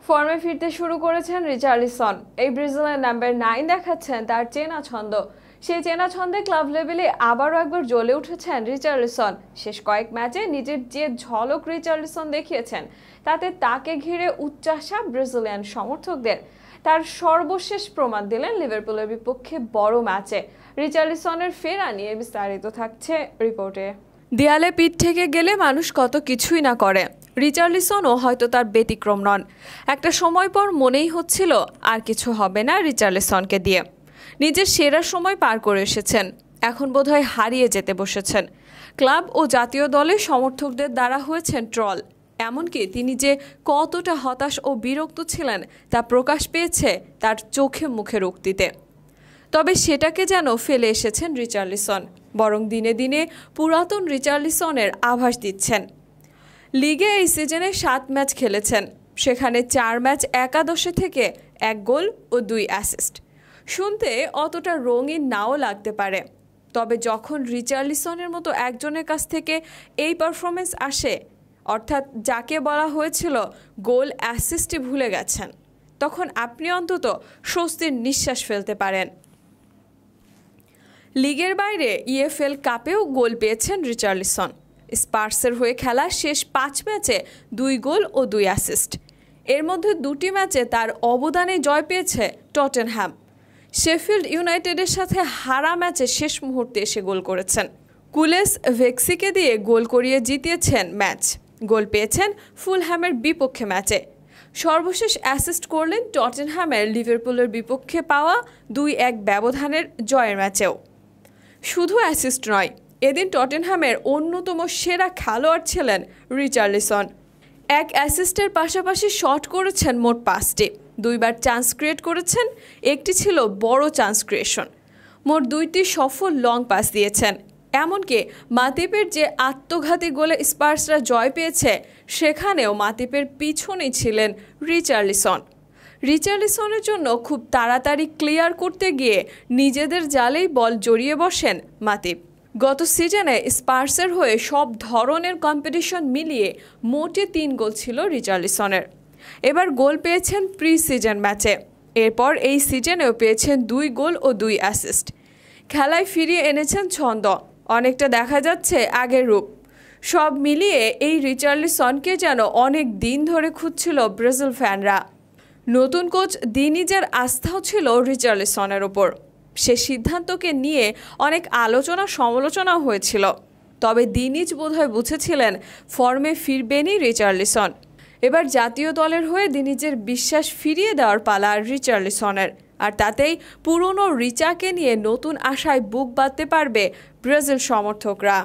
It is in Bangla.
ফর্মে ফিরতে শুরু করেছেন রিচার্লিসন। এই ব্রাজিলিয়ান নাম্বার 9 দেখাচ্ছেন তার চেনা ছন্দ। সেই চেনা ছন্দে ক্লাব লেভেলে আবারও একবার জ্বলে উঠেছেন রিচার্লিসন। শেষ কয়েক ম্যাচে নিজের যে ঝলক রিচার্লিসন দেখিয়েছেন, তাতে তাকে ঘিরে উচ্চাসা ব্রাজিলিয়ান সমর্থকদের। তার সর্বশেষ প্রমাণ দিলেন লিভারপুলের বিপক্ষে বড় ম্যাচে। রিচার্লিসনের ফেরা নিয়ে বিস্তারিত থাকছে রিপোর্টে। দেয়ালে পিঠ থেকে গেলে মানুষ কত কিছুই না করে, রিচার্লিসনও হয়তো তার ব্যতিক্রম নন। একটা সময় পর মনেই হচ্ছিল আর কিছু হবে না রিচার্লিসনকে দিয়ে। নিজের সেরা সময় পার করে এসেছেন, এখন বোধহয় হারিয়ে যেতে বসেছেন। ক্লাব ও জাতীয় দলের সমর্থকদের দ্বারা হয়েছেন ট্রল। এমনকি তিনি যে কতটা হতাশ ও বিরক্ত ছিলেন তা প্রকাশ পেয়েছে তার চোখে মুখের উক্তিতে। তবে সেটাকে যেন ফেলে এসেছেন রিচার্লিসন, বরং দিনে দিনে পুরাতন রিচার্লিসনের আভাস দিচ্ছেন। লিগে এই সিজনে 7 ম্যাচ খেলেছেন, সেখানে 4 ম্যাচ একাদশে থেকে 1 গোল ও 2 অ্যাসিস্ট। শুনতে অতটা রঙিন নাও লাগতে পারে, তবে যখন রিচার্লিসনের মতো একজনের কাছ থেকে এই পারফরমেন্স আসে, অর্থাৎ যাকে বলা হয়েছিল গোল অ্যাসিস্টই ভুলে গেছেন, তখন আপনি অন্তত স্বস্তির নিঃশ্বাস ফেলতে পারেন। লিগের বাইরে ইএফএল কাপেও গোল পেয়েছেন রিচার্লিসন। স্পার্সের হয়ে খেলা শেষ 5 ম্যাচে 2 গোল ও 2 অ্যাসিস্ট। এর মধ্যে 2টি ম্যাচে তার অবদানে জয় পেয়েছে টটেনহ্যাম। শেফিল্ড ইউনাইটেডের সাথে হারা ম্যাচে শেষ মুহূর্তে এসে গোল করেছেন। কুলেস ভেক্সিকে দিয়ে গোল করিয়ে জিতিয়েছেন ম্যাচ। গোল পেয়েছেন ফুলহ্যামের বিপক্ষে ম্যাচে। সর্বশেষ অ্যাসিস্ট করলেন টটেনহ্যামের লিভারপুলের বিপক্ষে পাওয়া 2-1 ব্যবধানের জয়ের ম্যাচেও। শুধু অ্যাসিস্ট নয়, এদিন টটেনহ্যামের অন্যতম সেরা খেলোয়াড় ছিলেন রিচার্লিসন। 1 অ্যাসিস্টের পাশাপাশি শট করেছেন মোট 5টি, 2বার চান্স ক্রিয়েট করেছেন, একটি ছিল বড় চান্স ক্রিয়েশন। মোট 2টি সফল লং পাস দিয়েছেন। এমনকি মাতিপের যে আত্মঘাতী গোলে স্পার্সরা জয় পেয়েছে, সেখানেও মাতিপের পিছনেই ছিলেন রিচার্লিসন। রিচার্লিসনের জন্য খুব তাড়াতাড়ি ক্লিয়ার করতে গিয়ে নিজেদের জালেই বল জড়িয়ে বসেন মাতিপ। গত সিজনে স্পার্সের হয়ে সব ধরনের কম্পিটিশন মিলিয়ে মোটে 3 গোল ছিল রিচার্লিসনের। এবার গোল পেয়েছেন প্রি সিজন ম্যাচে। এরপর এই সিজনেও পেয়েছেন 2 গোল ও 2 অ্যাসিস্ট। খেলায় ফিরিয়ে এনেছেন ছন্দ, অনেকটা দেখা যাচ্ছে আগের রূপ। সব মিলিয়ে এই রিচার্লিসনকে যেন অনেক দিন ধরে খুঁজছিল ব্রাজিল ফ্যানরা। নতুন কোচ দিনিজের আস্থাও ছিল রিচার্লিসনের ওপর। সে সিদ্ধান্তকে নিয়ে অনেক আলোচনা সমালোচনা হয়েছিল, তবে দিনিজ বোধহয় বুঝেছিলেন ফর্মে ফিরবেনই রিচার্লিসন। এবার জাতীয় দলের হয়ে দিনিজের বিশ্বাস ফিরিয়ে দেওয়ার পালা রিচার্লিসনের, আর তাতেই পুরনো রিচাকে নিয়ে নতুন আশায় বুক বাঁধতে পারবে ব্রাজিল সমর্থকরা।